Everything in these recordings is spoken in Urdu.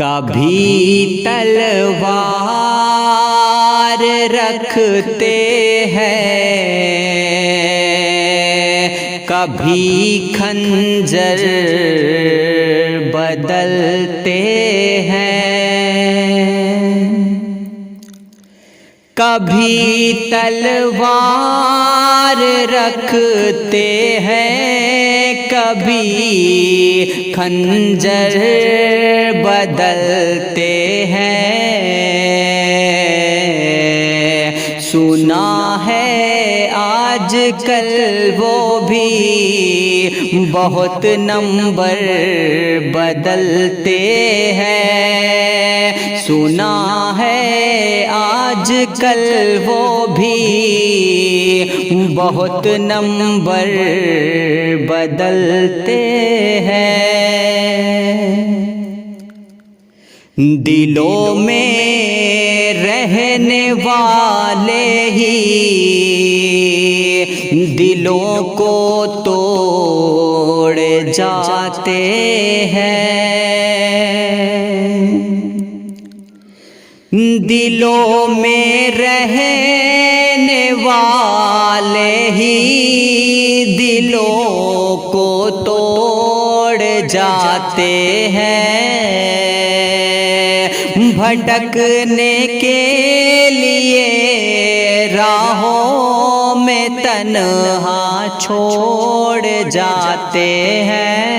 کبھی تلوار رکھتے ہیں، کبھی خنجر بدلتے ہیں، کبھی تلوار رکھتے ہیں، کبھی خنجر بدلتے ہیں۔ سنا ہے آج کل وہ بھی بہت نمبر بدلتے ہیں، سنا ہے آج کل وہ بھی بہت نمبر بدلتے ہیں۔ دلوں میں رہنے والے ہی دلوں کو توڑ جاتے ہیں، دلوں میں رہنے والے ہی دلوں کو توڑ جاتے ہیں، بھٹکنے کے لیے راہوں میں تنہا چھوڑ جاتے ہیں۔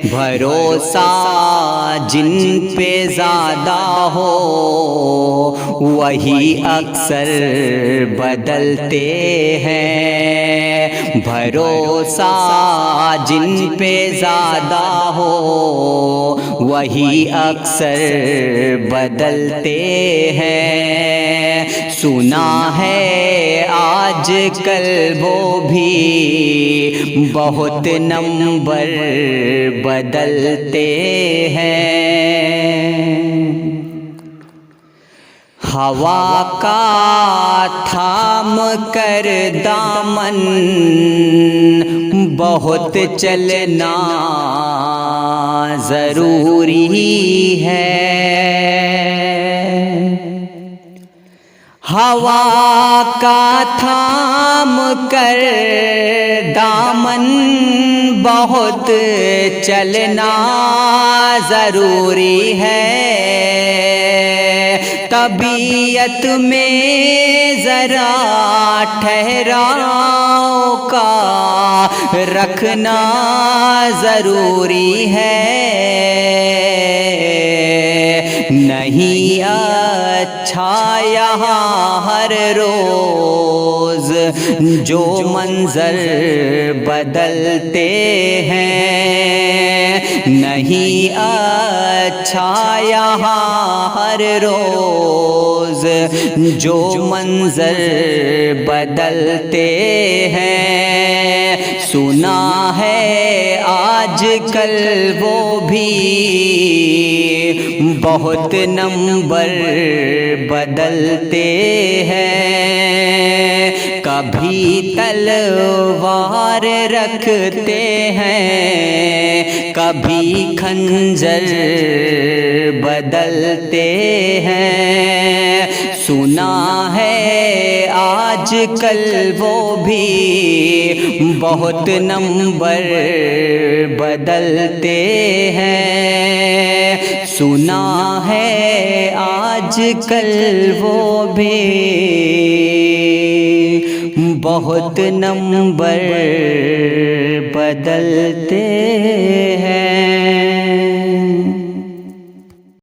بھروسہ جن پہ زیادہ ہو وہی اکثر بدلتے ہیں، بھروسہ جن پہ زیادہ ہو وہی اکثر بدلتے ہیں۔ سنا ہے آج کل وہ بھی بہت نمبر بدلتے ہیں۔ ہوا کا تھام کر دامن بہت چلنا ضروری ہے، ہوا کا تھام کر دامن بہت چلنا ضروری ہے، طبیعت میں ذرا ٹھہراؤ کا رکھنا ضروری ہے، نہیں اچھا یہاں ہر روز جو منظر بدلتے ہیں، نہیں اچھا یہاں ہر روز جو منظر بدلتے ہیں۔ سنا ہے آج کل وہ بھی بہت نمبر بدلتے ہیں، کبھی تلوار رکھتے ہیں، کبھی خنجر بدلتے ہیں۔ سنا ہے آج کل وہ بھی بہت نمبر بدلتے ہیں، سنا ہے آج کل وہ بھی بہت نمبر بدلتے